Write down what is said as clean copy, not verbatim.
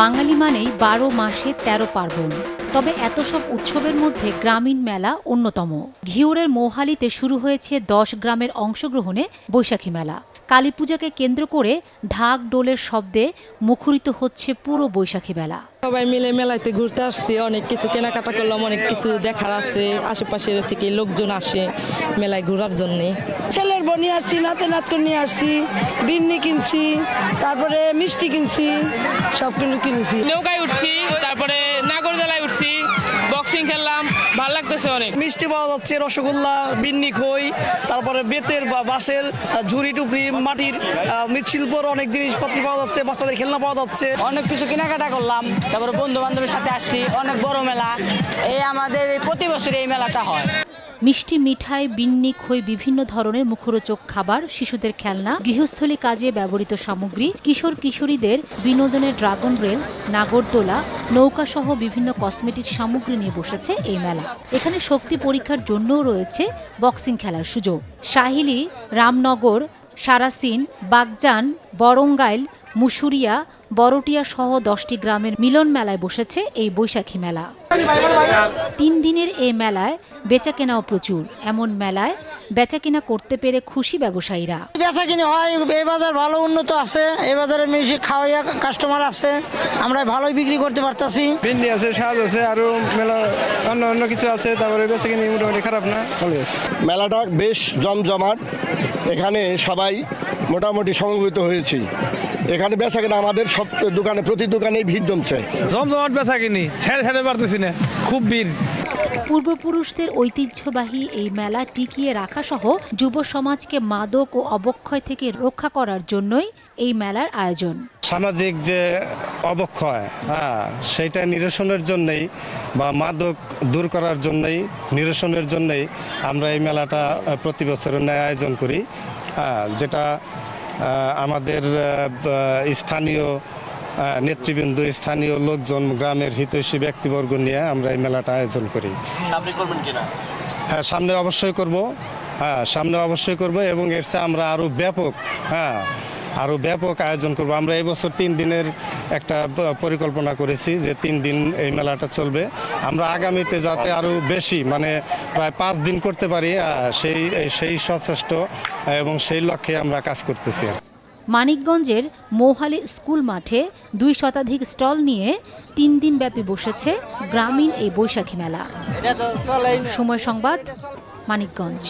বাঙালি মানেই ১২ মাসে ১৩ পার্বণ। তবে এত সব উৎসবের মধ্যে গ্রামীণ মেলা অন্যতম। ঘিওরের মৌহালিতে শুরু হয়েছে ১০ গ্রামের অংশগ্রহণে বৈশাখী মেলা। কালীপূজাকে কেন্দ্র করে ঢাক ডোলের শব্দে মুখরিত হচ্ছে পুরো বৈশাখী মেলা। সবাই মিলে মেলাতে ঘুরতে আসছি, অনেক কিছু কেনাকাটা করলাম, অনেক কিছু দেখার আছে। আশেপাশের থেকে লোকজন আসে মেলায় ঘোরার জন্য। ছেলের বোন নিয়ে আসছি, নাতে নাতকে নিয়ে আসছি, বিন্নি কিনছি, তারপরে মিষ্টি কিনছি, সব কিছু কিনছি। নৌকায় উঠছি, তারপরে নাগরদোলায় উঠছি, বক্সিং খেললাম, ভালো লাগতেছে অনেক। মিষ্টি পাওয়া যাচ্ছে, রসগোল্লা, বিন্নি খই, তারপরে বেতের বা বাঁশের ঝুড়ি টুপড়ি, মাটির মৃৎশিল্পর অনেক জিনিসপত্র পাওয়া যাচ্ছে, বাচ্চাদের খেলনা পাওয়া যাচ্ছে। অনেক কিছু কেনাকাটা করলাম, তারপরে বন্ধু বান্ধবের সাথে আসছি। অনেক বড় মেলা, এই আমাদের প্রতি বছর এই মেলাটা হয়। মিষ্টি, মিঠাই, বিন্নি, খই, বিভিন্ন ধরনের মুখরোচক খাবার, শিশুদের খেলনা, গৃহস্থলী কাজে ব্যবহৃত সামগ্রী, কিশোর কিশোরীদের বিনোদনের ড্রাগন রেল, নাগরদোলা, নৌকা সহ বিভিন্ন কসমেটিক সামগ্রী নিয়ে বসেছে এই মেলা। এখানে শক্তি পরীক্ষার জন্যও রয়েছে বক্সিং খেলার সুযোগ। শাহিলি, রামনগর, সারাসিন, বাগজান, বরঙ্গাইল, মুশুরিয়া, বড়টিয়া সহ 10টি গ্রামের মিলন মেলায় বসেছে এই বৈশাখী মেলা। 3 দিনের এই মেলায় বেচাকেনাও প্রচুর। এমন মেলায় বেচাকেনা করতে পেরে খুশি ব্যবসায়ীরা। বেচাকিনি হয়, এই বাজার ভালো উন্নত আছে, এই বাজারে মিউজিক খাওয়াইয়া কাস্টমার আছে, আমরা ভালোই বিক্রি করতে পারতাছি। ভিন্ডি আছে, সাজ আছে, আরো মেলা অন্য কিছু আছে, তারপরে বেচাকিনি মোটামুটি খারাপ না, ভালো আছে। মেলাটা বেশ জমজমাট, এখানে সবাই মোটামুটি সমবেত হয়েছি। এখানে বেচাকেনা আমাদের সব দোকানে, প্রতি দোকানেই ভিড় জমছে। জমজমাট বেচাকিনি ছেড়ে পারতেছি না, খুব ভিড়। পূর্বপুরুষদের ঐতিহ্যবাহী এই মেলা টিকিয়ে রাখা সহ যুব সমাজকে মাদক ও অবক্ষয় থেকে রক্ষা করার জন্যই এই মেলার আয়োজন। সামাজিক যে অবক্ষয়, সেইটা নিরসনের জন্যই বা মাদক দূর করার জন্যই, নিরসনের জন্যই আমরা এই মেলাটা প্রতি বছরের ন্যায় আয়োজন করি, যেটা আমাদের স্থানীয় নেতৃবৃন্দ, স্থানীয় লোকজন, গ্রামের হিতৈষী ব্যক্তিবর্গ নিয়ে আমরা এই মেলাটা আয়োজন করি। হ্যাঁ, সামনে অবশ্যই করব এবং এর চেয়ে আমরা আরও ব্যাপক আয়োজন করব। আমরা এই বছর 3 দিনের একটা পরিকল্পনা করেছি যে 3 দিন এই মেলাটা চলবে। আমরা আগামীতে যাতে আরও বেশি, মানে প্রায় 5 দিন করতে পারি, সেই সচেষ্ট এবং সেই লক্ষ্যে আমরা কাজ করতেছি। মানিকগঞ্জের মৌহালি স্কুল মাঠে 2 শতাধিক স্টল নিয়ে 3 দিন ব্যাপী বসেছে গ্রামীণ এই বৈশাখী মেলা। সময় সংবাদ, মানিকগঞ্জ।